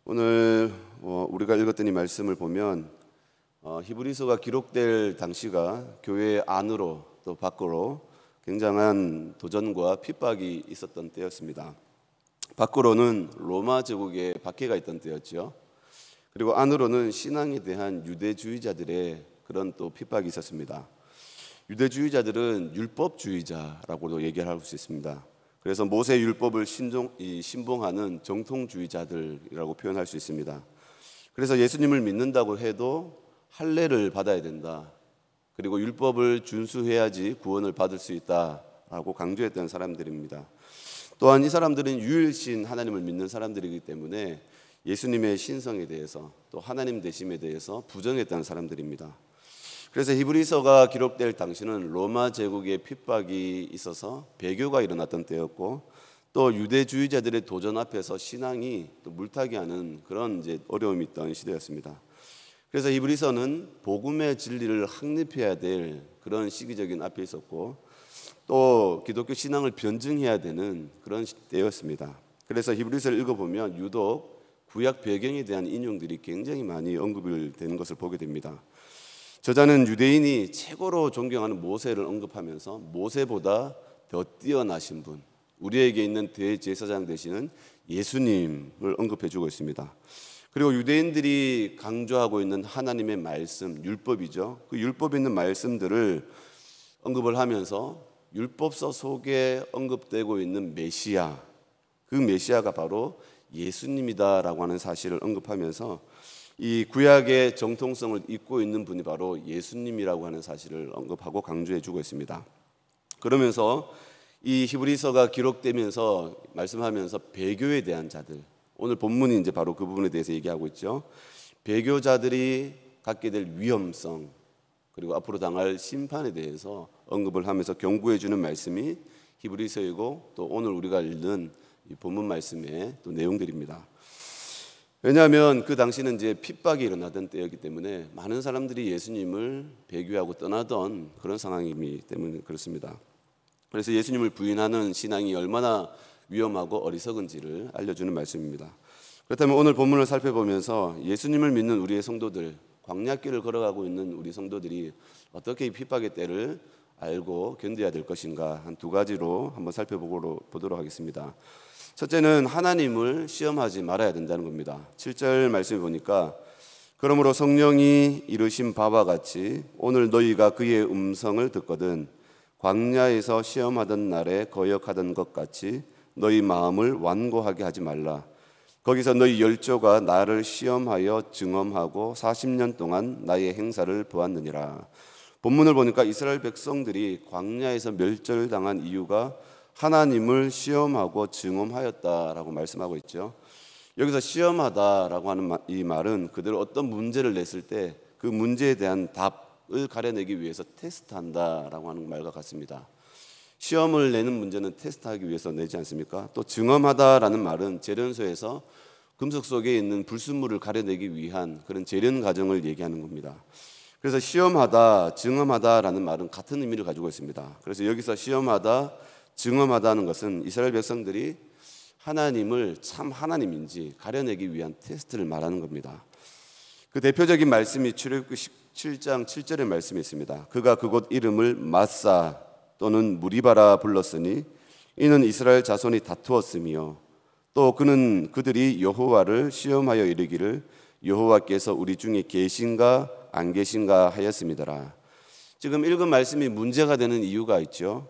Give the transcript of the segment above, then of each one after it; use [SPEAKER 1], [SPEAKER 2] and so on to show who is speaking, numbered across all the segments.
[SPEAKER 1] 오늘 우리가 읽었던 이 말씀을 보면 히브리서가 기록될 당시가 교회 안으로 또 밖으로 굉장한 도전과 핍박이 있었던 때였습니다. 밖으로는 로마 제국의 박해가 있던 때였죠. 그리고 안으로는 신앙에 대한 유대주의자들의 그런 또 핍박이 있었습니다. 유대주의자들은 율법주의자라고도 얘기를 할 수 있습니다. 그래서 모세 율법을 신봉하는 정통주의자들이라고 표현할 수 있습니다. 그래서 예수님을 믿는다고 해도 할례를 받아야 된다. 그리고 율법을 준수해야지 구원을 받을 수 있다라고 강조했던 사람들입니다. 또한 이 사람들은 유일신 하나님을 믿는 사람들이기 때문에 예수님의 신성에 대해서 또 하나님 되심에 대해서 부정했던 사람들입니다. 그래서 히브리서가 기록될 당시는 로마 제국의 핍박이 있어서 배교가 일어났던 때였고, 또 유대주의자들의 도전 앞에서 신앙이 또 물타기하는 그런 어려움이 있던 시대였습니다. 그래서 히브리서는 복음의 진리를 확립해야 될 그런 시기적인 앞에 있었고, 또 기독교 신앙을 변증해야 되는 그런 때였습니다. 그래서 히브리서를 읽어보면 유독 구약 배경에 대한 인용들이 굉장히 많이 언급이 되는 것을 보게 됩니다. 저자는 유대인이 최고로 존경하는 모세를 언급하면서 모세보다 더 뛰어나신 분, 우리에게 있는 대제사장 되시는 예수님을 언급해주고 있습니다. 그리고 유대인들이 강조하고 있는 하나님의 말씀, 율법이죠. 그 율법에 있는 말씀들을 언급을 하면서 율법서 속에 언급되고 있는 메시아, 그 메시아가 바로 예수님이다라고 하는 사실을 언급하면서 이 구약의 정통성을 잇고 있는 분이 바로 예수님이라고 하는 사실을 언급하고 강조해 주고 있습니다. 그러면서 이 히브리서가 기록되면서 말씀하면서 배교에 대한 자들, 오늘 본문이 이제 바로 그 부분에 대해서 얘기하고 있죠. 배교자들이 갖게 될 위험성, 그리고 앞으로 당할 심판에 대해서 언급을 하면서 경고해 주는 말씀이 히브리서이고, 또 오늘 우리가 읽는 이 본문 말씀의 또 내용들입니다. 왜냐하면 그 당시는 이제 핍박이 일어나던 때였기 때문에 많은 사람들이 예수님을 배교하고 떠나던 그런 상황이기 때문에 그렇습니다. 그래서 예수님을 부인하는 신앙이 얼마나 위험하고 어리석은지를 알려주는 말씀입니다. 그렇다면 오늘 본문을 살펴보면서 예수님을 믿는 우리의 성도들, 광야길을 걸어가고 있는 우리 성도들이 어떻게 이 핍박의 때를 알고 견뎌야 될 것인가, 한 두 가지로 한번 살펴보도록 하겠습니다. 첫째는 하나님을 시험하지 말아야 된다는 겁니다. 7절 말씀을 보니까 그러므로 성령이 이르신 바와 같이 오늘 너희가 그의 음성을 듣거든 광야에서 시험하던 날에 거역하던 것 같이 너희 마음을 완고하게 하지 말라. 거기서 너희 열조가 나를 시험하여 증험하고 40년 동안 나의 행사를 보았느니라. 본문을 보니까 이스라엘 백성들이 광야에서 멸절당한 이유가 하나님을 시험하고 증험하였다라고 말씀하고 있죠. 여기서 시험하다라고 하는 이 말은 그들 어떤 문제를 냈을 때 그 문제에 대한 답을 가려내기 위해서 테스트한다라고 하는 말과 같습니다. 시험을 내는 문제는 테스트하기 위해서 내지 않습니까? 또 증험하다라는 말은 재련소에서 금속 속에 있는 불순물을 가려내기 위한 그런 재련 과정을 얘기하는 겁니다. 그래서 시험하다, 증험하다라는 말은 같은 의미를 가지고 있습니다. 그래서 여기서 시험하다, 증험하다는 것은 이스라엘 백성들이 하나님을 참 하나님인지 가려내기 위한 테스트를 말하는 겁니다. 그 대표적인 말씀이 출애굽기 7장 7절의 말씀이 있습니다. 그가 그곳 이름을 마사 또는 무리바라 불렀으니 이는 이스라엘 자손이 다투었으며 또 그는 그들이 여호와를 시험하여 이르기를 여호와께서 우리 중에 계신가 안 계신가 하였음이더라. 지금 읽은 말씀이 문제가 되는 이유가 있죠.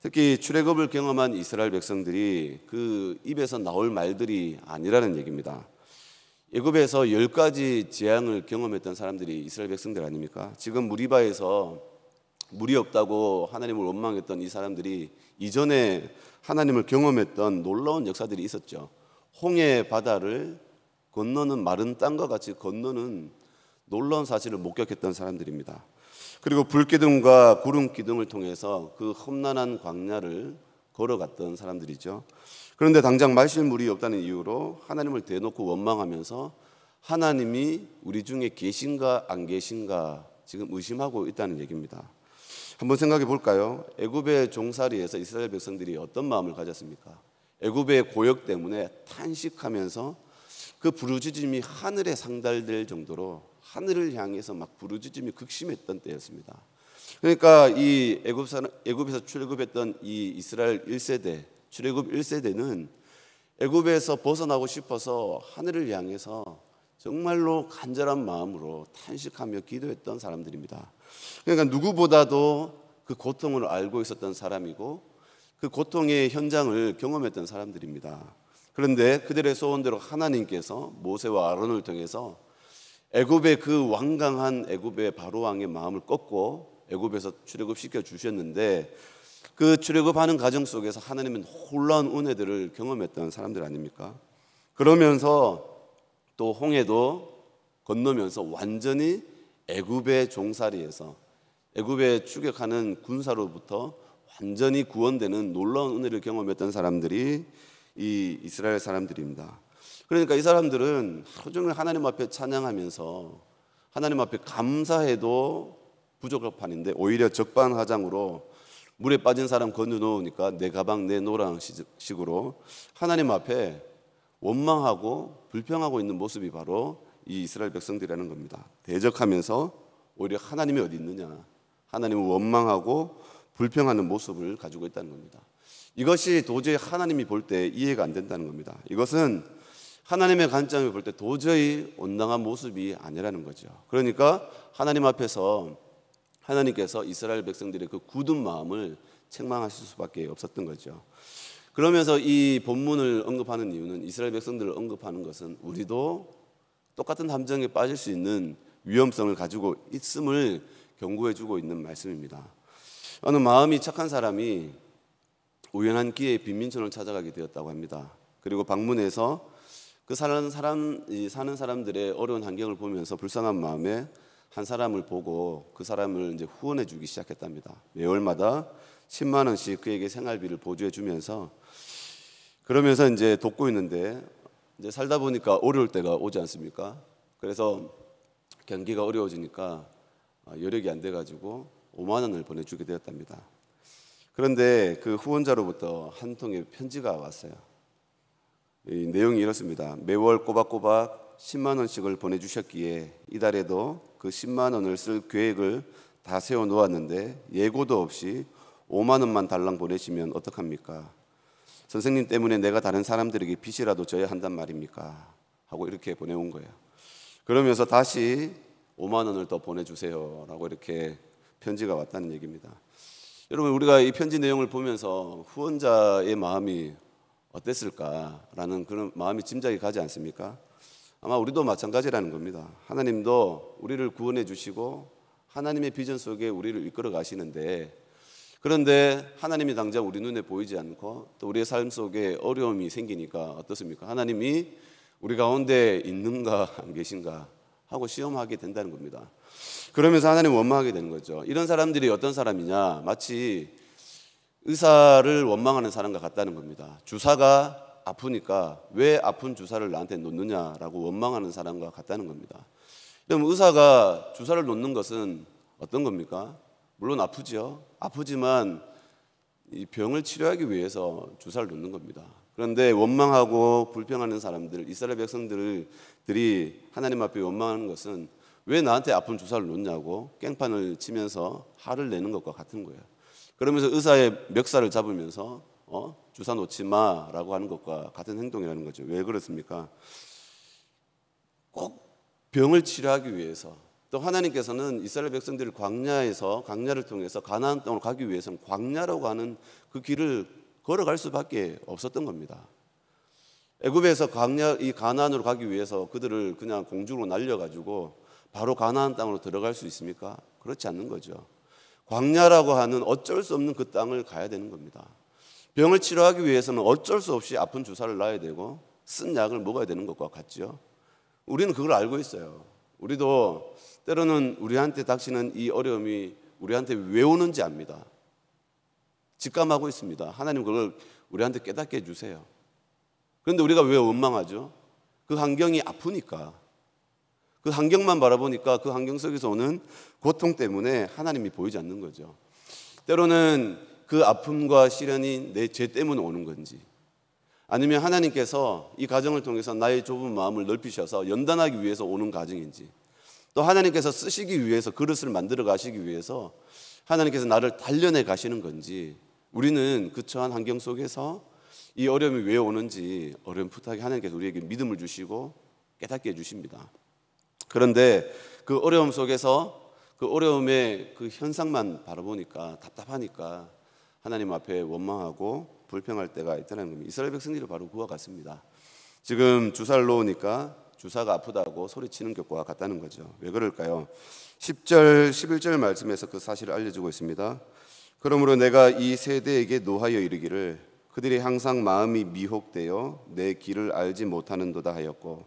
[SPEAKER 1] 특히 출애굽을 경험한 이스라엘 백성들이 그 입에서 나올 말들이 아니라는 얘기입니다. 애굽에서 10가지 재앙을 경험했던 사람들이 이스라엘 백성들 아닙니까? 지금 무리바에서 물이 없다고 하나님을 원망했던 이 사람들이 이전에 하나님을 경험했던 놀라운 역사들이 있었죠. 홍해 바다를 건너는 마른 땅과 같이 건너는 놀라운 사실을 목격했던 사람들입니다. 그리고 불기둥과 구름기둥을 통해서 그 험난한 광야를 걸어갔던 사람들이죠. 그런데 당장 마실 물이 없다는 이유로 하나님을 대놓고 원망하면서 하나님이 우리 중에 계신가 안 계신가 지금 의심하고 있다는 얘기입니다. 한번 생각해 볼까요? 애굽의 종살이에서 이스라엘 백성들이 어떤 마음을 가졌습니까? 애굽의 고역 때문에 탄식하면서 그 부르짖음이 하늘에 상달될 정도로 하늘을 향해서 막 부르짖음이 극심했던 때였습니다. 그러니까 이 애굽에서 출애굽했던 이 이스라엘 1세대, 출애굽 1세대는 애굽에서 벗어나고 싶어서 하늘을 향해서 정말로 간절한 마음으로 탄식하며 기도했던 사람들입니다. 그러니까 누구보다도 그 고통을 알고 있었던 사람이고 그 고통의 현장을 경험했던 사람들입니다. 그런데 그들의 소원대로 하나님께서 모세와 아론을 통해서 애굽의 그 완강한 애굽의 바로 왕의 마음을 꺾고 애굽에서 출애굽시켜 주셨는데 그 출애굽하는 과정 속에서 하나님은 놀라운 은혜들을 경험했던 사람들 아닙니까? 그러면서 또 홍해도 건너면서 완전히 애굽의 종살이에서 애굽에 추격하는 군사로부터 완전히 구원되는 놀라운 은혜를 경험했던 사람들이 이 이스라엘 사람들입니다. 그러니까 이 사람들은 하루 종일 하나님 앞에 찬양하면서 하나님 앞에 감사해도 부족할 판인데 오히려 적반하장으로 물에 빠진 사람 건져놓으니까 내 가방 내놓으라는 식으로 하나님 앞에 원망하고 불평하고 있는 모습이 바로 이 이스라엘 백성들이라는 겁니다. 대적하면서 오히려 하나님이 어디 있느냐, 하나님을 원망하고 불평하는 모습을 가지고 있다는 겁니다. 이것이 도저히 하나님이 볼 때 이해가 안 된다는 겁니다. 이것은 하나님의 관점에 볼 때 도저히 온당한 모습이 아니라는 거죠. 그러니까 하나님 앞에서 하나님께서 이스라엘 백성들의 그 굳은 마음을 책망하실 수밖에 없었던 거죠. 그러면서 이 본문을 언급하는 이유는 이스라엘 백성들을 언급하는 것은 우리도 똑같은 함정에 빠질 수 있는 위험성을 가지고 있음을 경고해주고 있는 말씀입니다. 어느 마음이 착한 사람이 우연한 기회에 빈민촌을 찾아가게 되었다고 합니다. 그리고 방문해서 그 사는 사람들의 어려운 환경을 보면서 불쌍한 마음에 한 사람을 보고 그 사람을 이제 후원해 주기 시작했답니다. 매월마다 10만 원씩 그에게 생활비를 보조해 주면서 그러면서 이제 돕고 있는데 이제 살다 보니까 어려울 때가 오지 않습니까? 그래서 경기가 어려워지니까 여력이 안 돼가지고 5만 원을 보내주게 되었답니다. 그런데 그 후원자로부터 한 통의 편지가 왔어요. 이 내용이 이렇습니다. 매월 꼬박꼬박 10만 원씩을 보내주셨기에 이달에도 그 10만 원을 쓸 계획을 다 세워놓았는데 예고도 없이 5만 원만 달랑 보내시면 어떡합니까? 선생님 때문에 내가 다른 사람들에게 빚이라도 져야 한단 말입니까? 하고 이렇게 보내온 거예요. 그러면서 다시 5만 원을 더 보내주세요 라고 이렇게 편지가 왔다는 얘기입니다. 여러분, 우리가 이 편지 내용을 보면서 후원자의 마음이 어땠을까라는 그런 마음이 짐작이 가지 않습니까? 아마 우리도 마찬가지라는 겁니다. 하나님도 우리를 구원해 주시고 하나님의 비전 속에 우리를 이끌어 가시는데, 그런데 하나님이 당장 우리 눈에 보이지 않고 또 우리의 삶 속에 어려움이 생기니까 어떻습니까? 하나님이 우리 가운데 있는가 안 계신가 하고 시험하게 된다는 겁니다. 그러면서 하나님 원망하게 되는 거죠. 이런 사람들이 어떤 사람이냐, 마치 의사를 원망하는 사람과 같다는 겁니다. 주사가 아프니까 왜 아픈 주사를 나한테 놓느냐라고 원망하는 사람과 같다는 겁니다. 그럼 의사가 주사를 놓는 것은 어떤 겁니까? 물론 아프죠. 아프지만 이 병을 치료하기 위해서 주사를 놓는 겁니다. 그런데 원망하고 불평하는 사람들, 이스라엘 백성들이 하나님 앞에 원망하는 것은 왜 나한테 아픈 주사를 놓냐고 깽판을 치면서 화를 내는 것과 같은 거예요. 그러면서 의사의 멱살을 잡으면서 주사 놓지 마라고 하는 것과 같은 행동이라는 거죠. 왜 그렇습니까? 꼭 병을 치료하기 위해서, 또 하나님께서는 이스라엘 백성들을 광야를 통해서 가나안 땅으로 가기 위해서는 광야라고 하는 그 길을 걸어갈 수밖에 없었던 겁니다. 애굽에서 이 가나안으로 가기 위해서 그들을 그냥 공중으로 날려가지고 바로 가나안 땅으로 들어갈 수 있습니까? 그렇지 않는 거죠. 광야라고 하는 어쩔 수 없는 그 땅을 가야 되는 겁니다. 병을 치료하기 위해서는 어쩔 수 없이 아픈 주사를 놔야 되고 쓴 약을 먹어야 되는 것과 같죠. 우리는 그걸 알고 있어요. 우리도 때로는 우리한테 닥치는 이 어려움이 우리한테 왜 오는지 압니다. 직감하고 있습니다. 하나님 그걸 우리한테 깨닫게 해주세요. 그런데 우리가 왜 원망하죠? 그 환경이 아프니까, 그 환경만 바라보니까 그 환경 속에서 오는 고통 때문에 하나님이 보이지 않는 거죠. 때로는 그 아픔과 시련이 내 죄 때문에 오는 건지, 아니면 하나님께서 이 가정을 통해서 나의 좁은 마음을 넓히셔서 연단하기 위해서 오는 가정인지, 또 하나님께서 쓰시기 위해서 그릇을 만들어 가시기 위해서 하나님께서 나를 단련해 가시는 건지, 우리는 그 처한 환경 속에서 이 어려움이 왜 오는지 어렴풋하게 하나님께서 우리에게 믿음을 주시고 깨닫게 해주십니다. 그런데 그 어려움 속에서 그 어려움의 그 현상만 바라보니까 답답하니까 하나님 앞에 원망하고 불평할 때가 있다는 겁니다. 이스라엘 백성들이 바로 그와 같습니다. 지금 주사를 놓으니까 주사가 아프다고 소리치는 것과 같다는 거죠. 왜 그럴까요? 10절, 11절 말씀에서 그 사실을 알려주고 있습니다. 그러므로 내가 이 세대에게 노하여 이르기를 그들이 항상 마음이 미혹되어 내 길을 알지 못하는도다 하였고,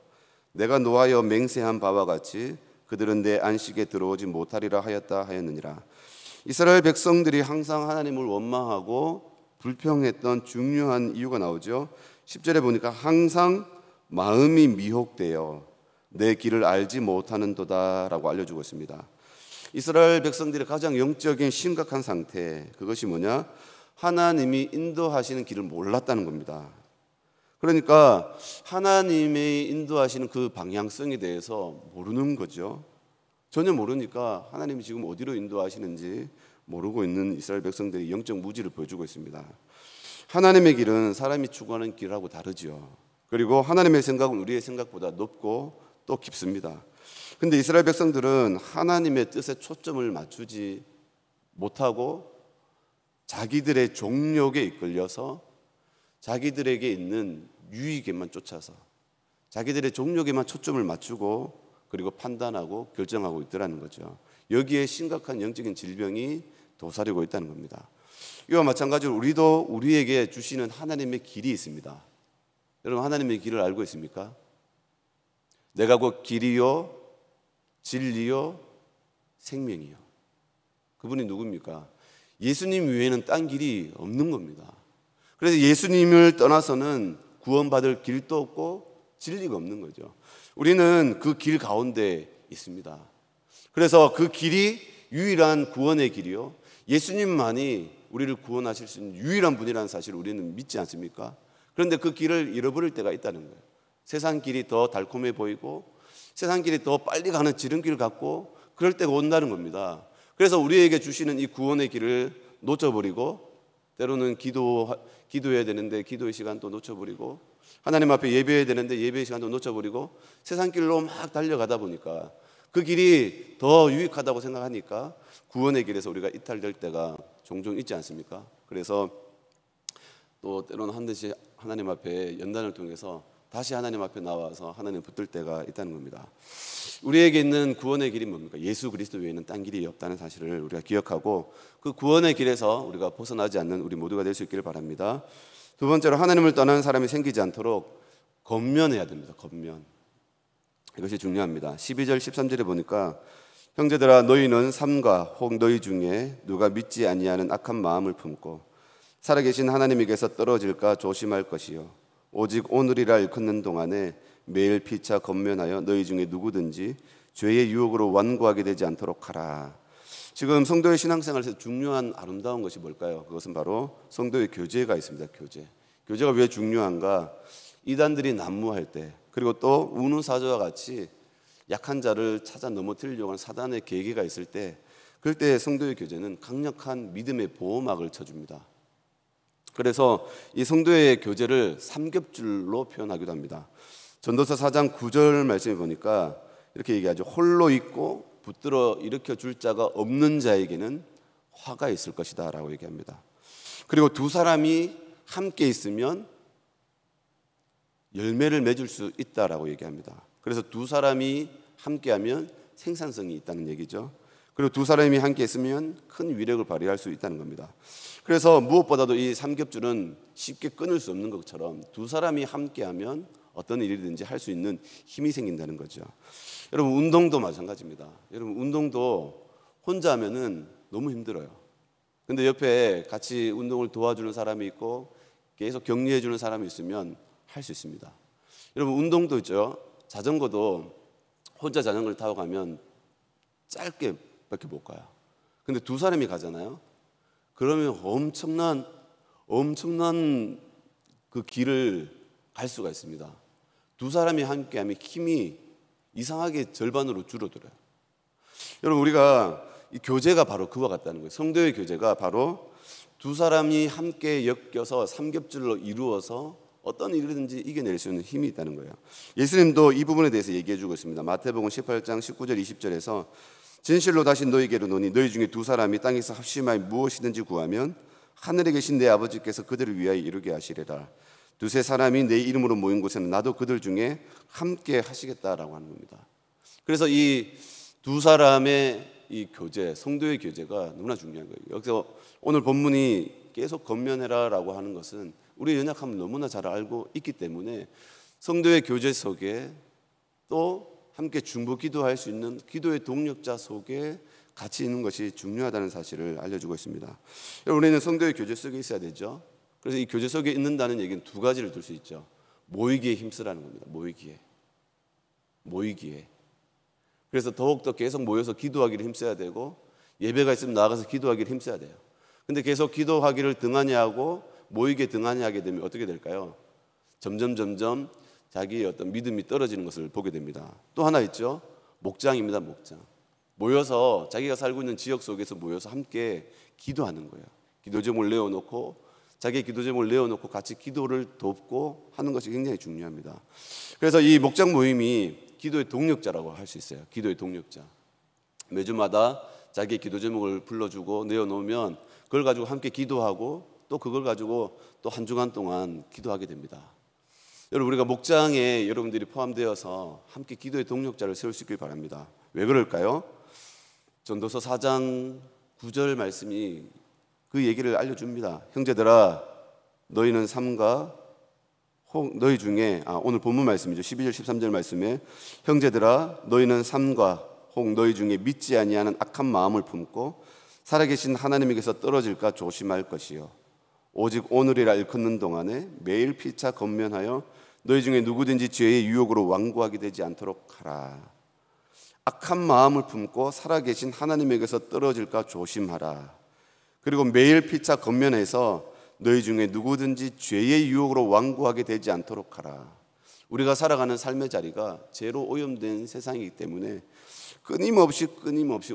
[SPEAKER 1] 내가 노하여 맹세한 바와 같이 그들은 내 안식에 들어오지 못하리라 하였다 하였느니라. 이스라엘 백성들이 항상 하나님을 원망하고 불평했던 중요한 이유가 나오죠. 10절에 보니까 항상 마음이 미혹되어 내 길을 알지 못하는도다라고 알려주고 있습니다. 이스라엘 백성들의 가장 영적인 심각한 상태, 그것이 뭐냐? 하나님이 인도하시는 길을 몰랐다는 겁니다. 그러니까 하나님의 인도하시는 그 방향성에 대해서 모르는 거죠. 전혀 모르니까 하나님이 지금 어디로 인도하시는지 모르고 있는 이스라엘 백성들이 영적 무지를 보여주고 있습니다. 하나님의 길은 사람이 추구하는 길하고 다르죠. 그리고 하나님의 생각은 우리의 생각보다 높고 또 깊습니다. 근데 이스라엘 백성들은 하나님의 뜻에 초점을 맞추지 못하고 자기들의 종욕에 이끌려서 자기들에게 있는 유익에만 쫓아서 자기들의 종욕에만 초점을 맞추고 그리고 판단하고 결정하고 있더라는 거죠. 여기에 심각한 영적인 질병이 도사리고 있다는 겁니다. 이와 마찬가지로 우리도 우리에게 주시는 하나님의 길이 있습니다. 여러분, 하나님의 길을 알고 있습니까? 내가 곧 길이요 진리요 생명이요. 그분이 누굽니까? 예수님 외에는 딴 길이 없는 겁니다. 그래서 예수님을 떠나서는 구원받을 길도 없고 진리가 없는 거죠. 우리는 그 길 가운데 있습니다. 그래서 그 길이 유일한 구원의 길이요, 예수님만이 우리를 구원하실 수 있는 유일한 분이라는 사실을 우리는 믿지 않습니까? 그런데 그 길을 잃어버릴 때가 있다는 거예요. 세상 길이 더 달콤해 보이고 세상 길이 더 빨리 가는 지름길 같고 그럴 때가 온다는 겁니다. 그래서 우리에게 주시는 이 구원의 길을 놓쳐버리고 때로는 기도해야 되는데 기도의 시간도 놓쳐버리고 하나님 앞에 예배해야 되는데 예배의 시간도 놓쳐버리고 세상 길로 막 달려가다 보니까 그 길이 더 유익하다고 생각하니까 구원의 길에서 우리가 이탈될 때가 종종 있지 않습니까? 그래서 또 때로는 한 듯이 하나님 앞에 연단을 통해서 다시 하나님 앞에 나와서 하나님 붙들 때가 있다는 겁니다. 우리에게 있는 구원의 길이 뭡니까? 예수 그리스도 외에는 딴 길이 없다는 사실을 우리가 기억하고 그 구원의 길에서 우리가 벗어나지 않는 우리 모두가 될 수 있기를 바랍니다. 두 번째로, 하나님을 떠나는 사람이 생기지 않도록 권면해야 됩니다. 권면. 이것이 중요합니다. 12절 13절에 보니까 형제들아 너희는 삼가 혹 너희 중에 누가 믿지 아니하는 악한 마음을 품고 살아계신 하나님에게서 떨어질까 조심할 것이요 오직 오늘이라 일컫는 동안에 매일 피차 권면하여 너희 중에 누구든지 죄의 유혹으로 완고하게 되지 않도록 하라. 지금 성도의 신앙생활에서 중요한 아름다운 것이 뭘까요? 그것은 바로 성도의 교제가 있습니다. 교제가 왜 중요한가? 이단들이 난무할 때, 그리고 또 우는 사자와 같이 약한 자를 찾아 넘어뜨리려고 하는 사단의 계계가 있을 때, 그럴 때 성도의 교제는 강력한 믿음의 보호막을 쳐줍니다. 그래서 이 성도의 교제를 삼겹줄로 표현하기도 합니다. 전도서 4장 9절 말씀에 보니까 이렇게 얘기하죠. 홀로 있고 붙들어 일으켜 줄 자가 없는 자에게는 화가 있을 것이다 라고 얘기합니다. 그리고 두 사람이 함께 있으면 열매를 맺을 수 있다라고 얘기합니다. 그래서 두 사람이 함께하면 생산성이 있다는 얘기죠. 그리고 두 사람이 함께 있으면 큰 위력을 발휘할 수 있다는 겁니다. 그래서 무엇보다도 이 삼겹줄은 쉽게 끊을 수 없는 것처럼 두 사람이 함께하면 어떤 일이든지 할 수 있는 힘이 생긴다는 거죠. 여러분, 운동도 마찬가지입니다. 여러분, 운동도 혼자 하면은 너무 힘들어요. 근데 옆에 같이 운동을 도와주는 사람이 있고 계속 격려해 주는 사람이 있으면 할 수 있습니다. 여러분, 운동도 있죠. 자전거도 혼자 자전거를 타고 가면 짧게 밖에 못 가요. 근데 두 사람이 가잖아요. 그러면 엄청난 그 길을 갈 수가 있습니다. 두 사람이 함께하면 힘이 이상하게 절반으로 줄어들어요. 여러분, 우리가 이 교제가 바로 그와 같다는 거예요. 성도의 교제가 바로 두 사람이 함께 엮여서 삼겹줄로 이루어서 어떤 일이든지 이겨낼 수 있는 힘이 있다는 거예요. 예수님도 이 부분에 대해서 얘기해 주고 있습니다. 마태복음 18장 19절 20절에서 진실로 다시 너희에게로 노니 너희 중에 두 사람이 땅에서 합심하여 무엇이든지 구하면 하늘에 계신 내 아버지께서 그들을 위하여 이루게 하시리라. 두세 사람이 내 이름으로 모인 곳에는 나도 그들 중에 함께 하시겠다라고 하는 겁니다. 그래서 이 두 사람의 이 교제, 성도의 교제가 너무나 중요한 거예요. 여기서 오늘 본문이 계속 건면해라라고 하는 것은 우리의 연약함을 너무나 잘 알고 있기 때문에 성도의 교제 속에 또 함께 중보 기도할 수 있는 기도의 동력자 속에 같이 있는 것이 중요하다는 사실을 알려주고 있습니다. 우리는 성도의 교제 속에 있어야 되죠. 그래서 이 교제 속에 있는다는 얘기는 두 가지를 들 수 있죠. 모이기에 힘쓰라는 겁니다. 모이기에. 그래서 더욱더 계속 모여서 기도하기를 힘써야 되고, 예배가 있으면 나가서 기도하기를 힘써야 돼요. 근데 계속 기도하기를 등한히 하고 모이게 등한히 하게 되면 어떻게 될까요? 점점 자기의 어떤 믿음이 떨어지는 것을 보게 됩니다. 또 하나 있죠. 목장입니다. 목장. 모여서 자기가 살고 있는 지역 속에서 모여서 함께 기도하는 거예요. 기도 제목을 내어놓고 자기의 기도 제목을 내어놓고 같이 기도를 돕고 하는 것이 굉장히 중요합니다. 그래서 이 목장 모임이 기도의 동력자라고 할 수 있어요. 기도의 동력자. 매주마다 자기의 기도 제목을 불러주고 내어놓으면 그걸 가지고 함께 기도하고 또 그걸 가지고 또 한 주간 동안 기도하게 됩니다. 여러분, 우리가 목장에 여러분들이 포함되어서 함께 기도의 동력자를 세울 수 있길 바랍니다. 왜 그럴까요? 전도서 4장 9절 말씀이 그 얘기를 알려줍니다. 형제들아, 너희는 삶과 너희 중에 오늘 본문 말씀이죠. 12절 13절 말씀에 형제들아, 너희는 삶과 혹 너희 중에 믿지 아니하는 악한 마음을 품고 살아계신 하나님에게서 떨어질까 조심할 것이요, 오직 오늘이라 일컫는 동안에 매일 피차 권면하여 너희 중에 누구든지 죄의 유혹으로 완고하게 되지 않도록 하라. 악한 마음을 품고 살아계신 하나님에게서 떨어질까 조심하라. 그리고 매일 피차 권면해서 너희 중에 누구든지 죄의 유혹으로 완고하게 되지 않도록 하라. 우리가 살아가는 삶의 자리가 죄로 오염된 세상이기 때문에 끊임없이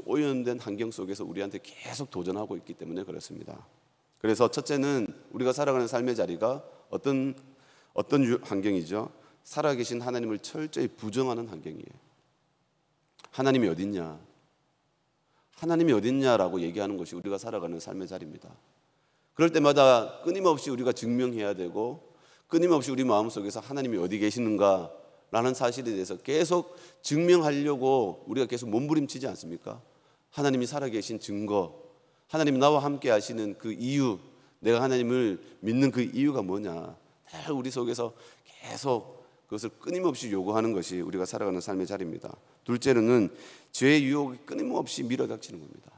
[SPEAKER 1] 오염된 환경 속에서 우리한테 계속 도전하고 있기 때문에 그렇습니다. 그래서 첫째는 우리가 살아가는 삶의 자리가 어떤 환경이죠? 살아계신 하나님을 철저히 부정하는 환경이에요. 하나님이 어딨냐? 하나님이 어딨냐라고 얘기하는 것이 우리가 살아가는 삶의 자리입니다. 그럴 때마다 끊임없이 우리가 증명해야 되고 끊임없이 우리 마음속에서 하나님이 어디 계시는가라는 사실에 대해서 계속 증명하려고 우리가 계속 몸부림치지 않습니까? 하나님이 살아계신 증거, 하나님이 나와 함께 하시는 그 이유, 내가 하나님을 믿는 그 이유가 뭐냐, 다 우리 속에서 계속 그것을 끊임없이 요구하는 것이 우리가 살아가는 삶의 자리입니다. 둘째로는 죄의 유혹이 끊임없이 밀어닥치는 겁니다.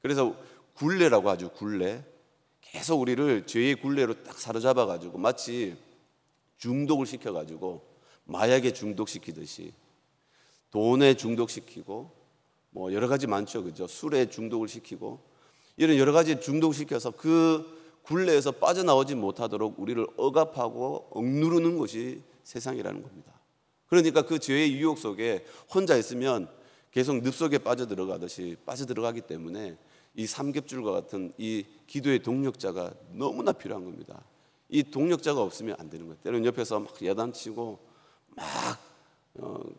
[SPEAKER 1] 그래서 굴레라고 하죠. 굴레. 계속 우리를 죄의 굴레로 딱 사로잡아가지고 마치 중독을 시켜가지고 마약에 중독시키듯이 돈에 중독시키고 뭐 여러 가지 많죠, 그죠? 술에 중독을 시키고 이런 여러 가지 중독시켜서 그 굴레에서 빠져나오지 못하도록 우리를 억압하고 억누르는 것이 세상이라는 겁니다. 그러니까 그 죄의 유혹 속에 혼자 있으면 계속 늪속에 빠져들어가듯이 빠져들어가기 때문에 이 삼겹줄과 같은 이 기도의 동력자가 너무나 필요한 겁니다. 이 동력자가 없으면 안 되는 거예요. 때로는 옆에서 막 야단치고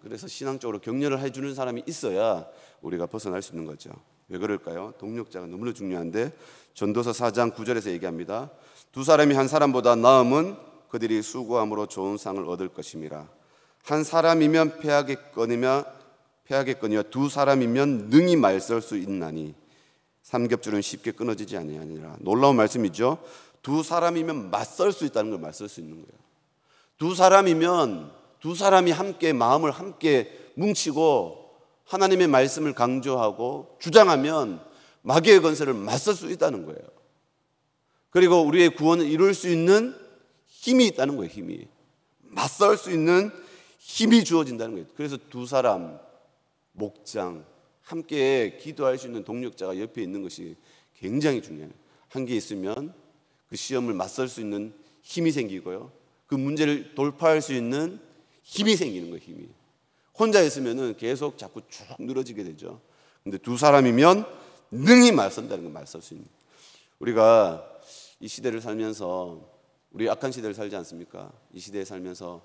[SPEAKER 1] 그래서 신앙적으로 격려를 해주는 사람이 있어야 우리가 벗어날 수 있는 거죠. 왜 그럴까요? 동력자가 너무나 중요한데 전도서 4장 9절에서 얘기합니다. 두 사람이 한 사람보다 나음은 그들이 수고함으로 좋은 상을 얻을 것임이라. 한 사람이면 패하겠거니와 두 사람이면 능히 말설 수 있나니 삼겹줄은 쉽게 끊어지지 아니하니라. 놀라운 말씀이죠. 두 사람이면 맞설 수 있다는 걸 맞설 수 있는 거예요. 두 사람이 함께 마음을 함께 뭉치고 하나님의 말씀을 강조하고 주장하면 마귀의 건설을 맞설 수 있다는 거예요. 그리고 우리의 구원을 이룰 수 있는 힘이 있다는 거예요. 힘이 맞설 수 있는 힘이 주어진다는 거예요. 그래서 두 사람 목장 함께 기도할 수 있는 동력자가 옆에 있는 것이 굉장히 중요해요. 한 개 있으면 그 시험을 맞설 수 있는 힘이 생기고요. 그 문제를 돌파할 수 있는 힘이 생기는 거예요. 힘이. 혼자 있으면은 계속 자꾸 쭉 늘어지게 되죠. 근데 두 사람이면 능히 맞선다는 거, 맞설 수 있는. 우리가 이 시대를 살면서, 우리 악한 시대를 살지 않습니까? 이 시대에 살면서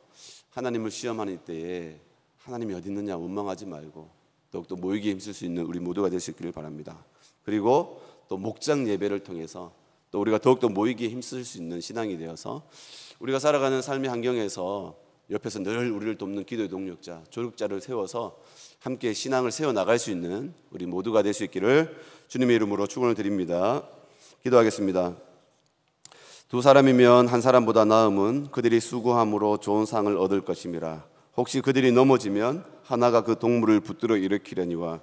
[SPEAKER 1] 하나님을 시험하는 때에 하나님이 어디 있느냐 원망하지 말고 더욱더 모이기에 힘쓸 수 있는 우리 모두가 될 수 있기를 바랍니다. 그리고 또 목장 예배를 통해서 또 우리가 더욱더 모이기에 힘쓸 수 있는 신앙이 되어서 우리가 살아가는 삶의 환경에서 옆에서 늘 우리를 돕는 기도의 동력자, 조력자를 세워서 함께 신앙을 세워나갈 수 있는 우리 모두가 될 수 있기를 주님의 이름으로 축원을 드립니다. 기도하겠습니다. 두 사람이면 한 사람보다 나음은 그들이 수고함으로 좋은 상을 얻을 것임이라. 혹시 그들이 넘어지면 하나가 그 동물을 붙들어 일으키려니와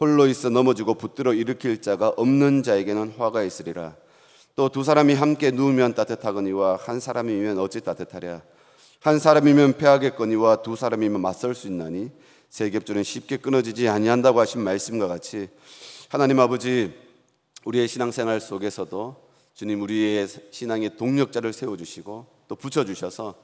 [SPEAKER 1] 홀로 있어 넘어지고 붙들어 일으킬 자가 없는 자에게는 화가 있으리라. 또 두 사람이 함께 누우면 따뜻하거니와 한 사람이면 어찌 따뜻하랴. 한 사람이면 패하겠거니와 두 사람이면 맞설 수 있나니 세 겹줄은 쉽게 끊어지지 아니한다고 하신 말씀과 같이 하나님 아버지, 우리의 신앙생활 속에서도 주님 우리의 신앙의 동력자를 세워주시고 또 붙여주셔서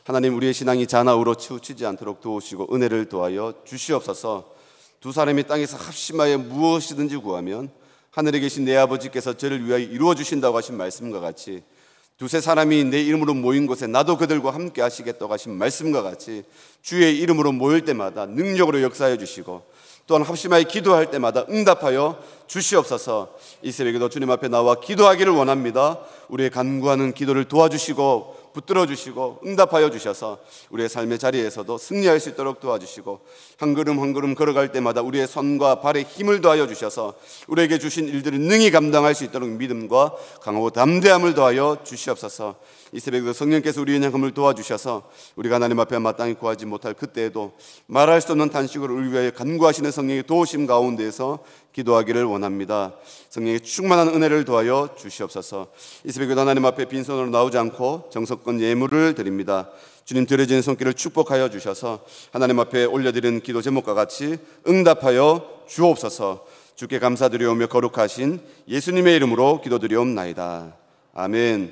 [SPEAKER 1] 하나님 우리의 신앙이 잔아우로 치우치지 않도록 도우시고 은혜를 도하여 주시옵소서. 두 사람이 땅에서 합심하여 무엇이든지 구하면 하늘에 계신 내 아버지께서 저를 위하여 이루어 주신다고 하신 말씀과 같이 두세 사람이 내 이름으로 모인 곳에 나도 그들과 함께 하시겠다고 하신 말씀과 같이 주의 이름으로 모일 때마다 능력으로 역사해 주시고 또한 합심하여 기도할 때마다 응답하여 주시옵소서. 이 새벽에도 주님 앞에 나와 기도하기를 원합니다. 우리의 간구하는 기도를 도와주시고 붙들어 주시고 응답하여 주셔서 우리의 삶의 자리에서도 승리할 수 있도록 도와주시고 한 걸음 한 걸음 걸어갈 때마다 우리의 손과 발에 힘을 더하여 주셔서 우리에게 주신 일들을 능히 감당할 수 있도록 믿음과 강하고 담대함을 더하여 주시옵소서. 이 새벽에도 성령께서 우리의 양함을 도와주셔서 우리가 하나님 앞에 마땅히 구하지 못할 그때에도 말할 수 없는 탄식으로 우리 위하여 간구하시는 성령의 도우심 가운데에서 기도하기를 원합니다. 성령의 충만한 은혜를 도하여 주시옵소서. 이 새벽에도 하나님 앞에 빈손으로 나오지 않고 정성껏 예물을 드립니다. 주님 드려진 손길을 축복하여 주셔서 하나님 앞에 올려드리는 기도 제목과 같이 응답하여 주옵소서. 주께 감사드리오며 거룩하신 예수님의 이름으로 기도드리옵나이다. 아멘.